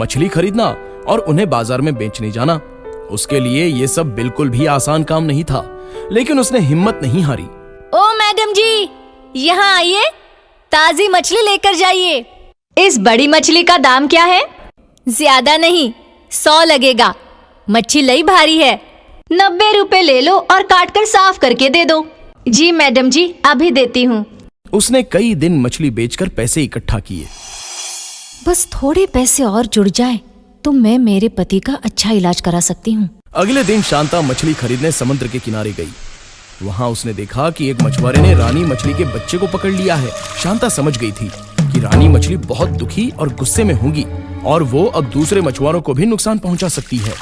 मछली खरीदना और उन्हें बाजार में बेचने जाना। उसके लिए ये सब बिल्कुल भी आसान काम नहीं था, लेकिन उसने हिम्मत नहीं हारी। ओ मैडम जी, यहाँ आइए, ताजी मछली लेकर जाइए। इस बड़ी मछली का दाम क्या है? ज्यादा नहीं, 100 लगेगा। मछली भारी है। 90 रुपए ले लो और काट कर साफ करके दे दो। जी मैडम जी, अभी देती हूँ। उसने कई दिन मछली बेचकर पैसे इकट्ठा किए। बस थोड़े पैसे और जुड़ जाए तो मैं मेरे पति का अच्छा इलाज करा सकती हूँ। अगले दिन शांता मछली खरीदने समुद्र के किनारे गई। वहाँ उसने देखा कि एक मछुआरे ने रानी मछली के बच्चे को पकड़ लिया है। शांता समझ गई थी कि रानी मछली बहुत दुखी और गुस्से में होगी और वो अब दूसरे मछुआरों को भी नुकसान पहुंचा सकती है।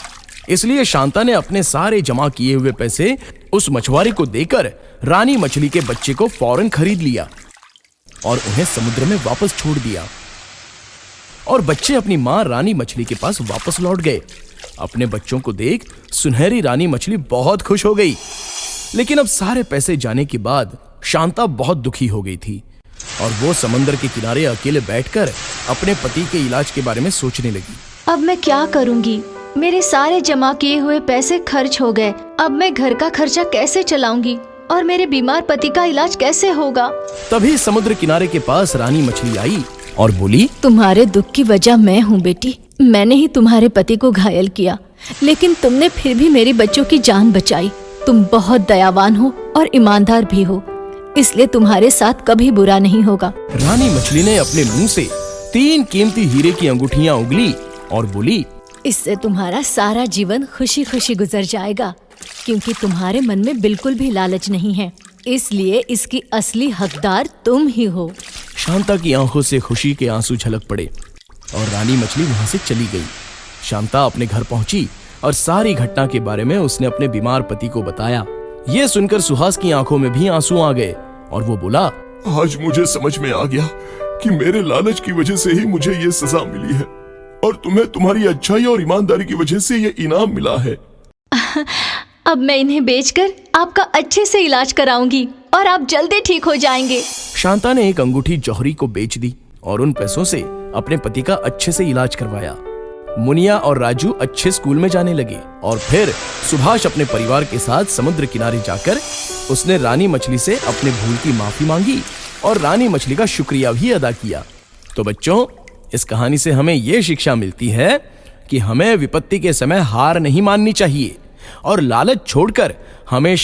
इसलिए शांता ने अपने सारे जमा किए हुए पैसे उस मछुआरे को देकर रानी मछली के बच्चे को फौरन खरीद लिया और उन्हें समुद्र में वापस छोड़ दिया। और बच्चे अपनी माँ रानी मछली के पास वापस लौट गए। अपने बच्चों को देख सुनहरी रानी मछली बहुत खुश हो गई। लेकिन अब सारे पैसे जाने के बाद शांता बहुत दुखी हो गई थी और वो समंदर के किनारे अकेले बैठकर अपने पति के इलाज के बारे में सोचने लगी। अब मैं क्या करूँगी? मेरे सारे जमा किए हुए पैसे खर्च हो गए। अब मैं घर का खर्चा कैसे चलाऊंगी और मेरे बीमार पति का इलाज कैसे होगा? तभी समुद्र किनारे के पास रानी मछली आई और बोली, तुम्हारे दुख की वजह मैं हूँ बेटी। मैंने ही तुम्हारे पति को घायल किया, लेकिन तुमने फिर भी मेरे बच्चों की जान बचाई। तुम बहुत दयावान हो और ईमानदार भी हो, इसलिए तुम्हारे साथ कभी बुरा नहीं होगा। रानी मछली ने अपने मुंह से 3 कीमती हीरे की अंगूठियां उगली और बोली, इससे तुम्हारा सारा जीवन खुशी खुशी गुजर जाएगा, क्योंकि तुम्हारे मन में बिल्कुल भी लालच नहीं है, इसलिए इसकी असली हकदार तुम ही हो। शांता की आंखों से खुशी के आंसू झलक पड़े और रानी मछली वहां से चली गई। शांता अपने घर पहुंची और सारी घटना के बारे में उसने अपने बीमार पति को बताया। ये सुनकर सुहास की आंखों में भी आंसू आ गए और वो बोला, आज मुझे समझ में आ गया कि मेरे लालच की वजह से ही मुझे ये सजा मिली है और तुम्हें तुम्हारी अच्छाई और ईमानदारी की वजह से ये इनाम मिला है। अब मैं इन्हें बेचकर आपका अच्छे से इलाज कराऊंगी और आप जल्दी ठीक हो जाएंगे। शांता ने एक अंगूठी जौहरी को बेच दी और उन पैसों से अपने पति का अच्छे से इलाज करवाया। मुनिया और राजू अच्छे स्कूल में जाने लगे और फिर सुभाष अपने परिवार के साथ समुद्र किनारे जाकर उसने रानी मछली से अपने भूल की माफी मांगी और रानी मछली का शुक्रिया भी अदा किया। तो बच्चों, इस कहानी से हमें ये शिक्षा मिलती है कि हमें विपत्ति के समय हार नहीं माननी चाहिए और लालच छोड़कर हमेशा